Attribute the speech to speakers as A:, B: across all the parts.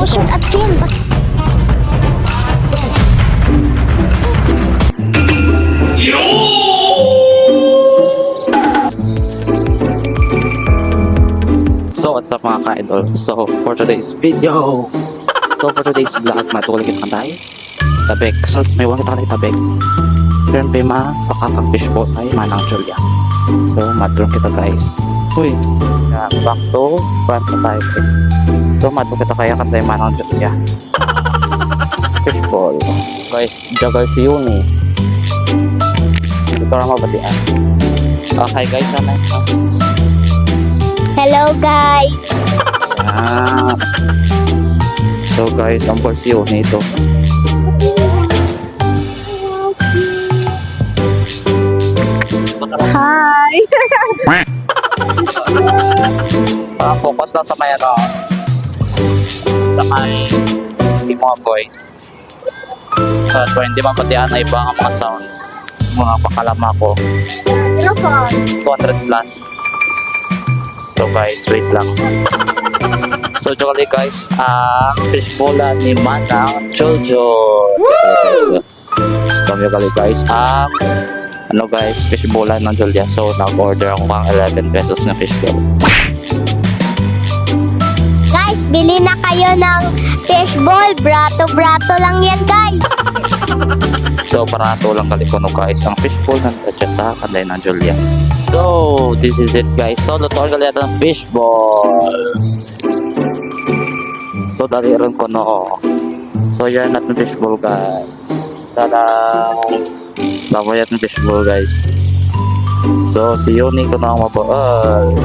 A: photoshoot at film.
B: So what's up mga ka-idol? So for today's video, for today's vlog, matuloy kita tayo tabek. So may wala kita tabek. Turn pa pakakang fishbowl ay manang Julia. So matulong kita guys. Uy, back to front na tayo. So matulong kita kaya katay manang Julia. Fishbowl. Guys, jagal si Yuni. Ito lang mabatian. Okay guys, sana.
A: Hello guys!
B: So guys, ang porsiyon nito.
A: Hi!
B: Focus lang sa may ano. Sa may mga boys. At kung hindi mapatian na iba ang mga sound. Mga pakalama ko. 200 plus. So guys, wait lang. So actually guys, fishbowl ni Manang Jojo. So actually guys, ano guys, fishbowl ng Julia. So nag-order ako ng 11 pesos na fishbowl.
A: Guys, bili na kayo ng fishbowl. Brato-brato lang yan guys.
B: So parato lang kalikono guys ang fishbowl ng Julia sa kanday ng Julia. So this is it guys. So luto ang galit ng fishbowl. So dali rin ko no. So yan natin fishbowl guys. Tada! Lamayat ng fishbowl guys. So si Yuni ko na ang mabuol.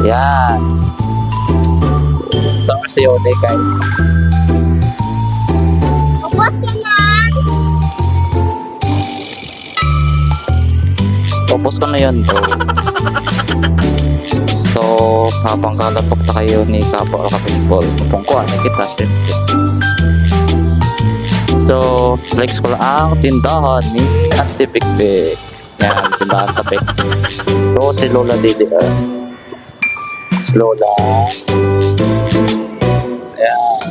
B: Yan. So si Yuni guys.
A: Ubos yan na!
B: Tapos ko na yun bro. So habang kalapok na kayo ni Kapo ka fishbowl. Mapungkuhan na kita syempre. So flex ko lang ang tindahan ni Auntie Pikpik. Yan, tindahan tapik. So si Lola Didi. Lola. Ayan.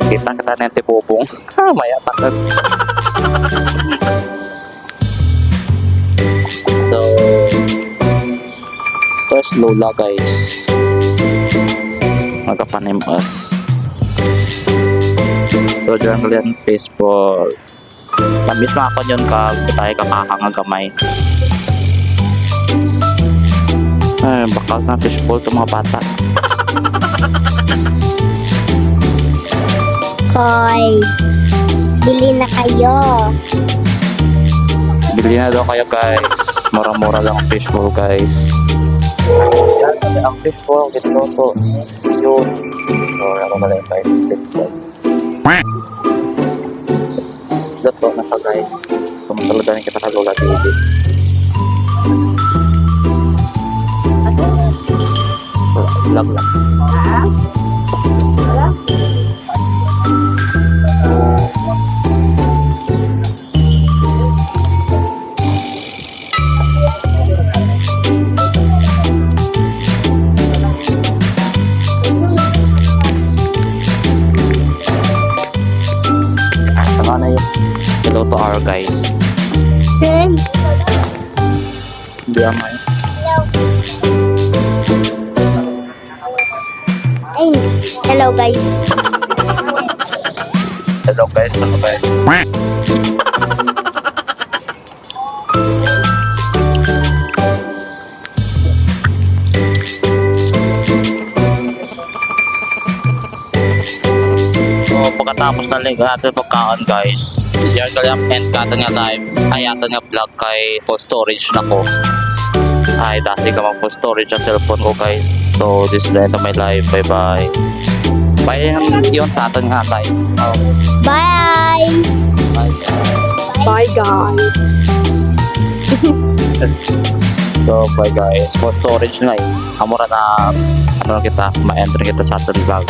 B: Kita na yung tipupong. Maya takot. So there's Lola guys. Magkapanim us. So dyan kalian baseball. Tamis na ako yun kag tayo kakakagamay. Ay, bakal na fishbowl itong mga bata.
A: Koy, bili na kayo.
B: Bili na daw kayo guys. Mura-mura lang ang fishbowl guys. Yan, ang fishbowl. Ito po. Yun. So, ako na lang tayo. Fishbowl. Ito na sa guys. Sumataladan kita ka Lola Baby. Vlog lang. Tama na yun. Hello to our guys. Hindi amay.
A: Ay, hello guys.
B: Hello guys, ano guys? So pagkatapos na link natin pagkaon guys, yan kaya end kata nga live ay ata nga vlog kay full storage na ko. Ay dati ka mag full storage ang cellphone ko guys. So this is the end of my life. Bye bye. Bye yun sa atin nga live.
A: Bye!
B: Bye.
A: Bye guys.
B: So bye guys. Full storage na eh. Amura na ano kita ma-enter kita sa atin vlog.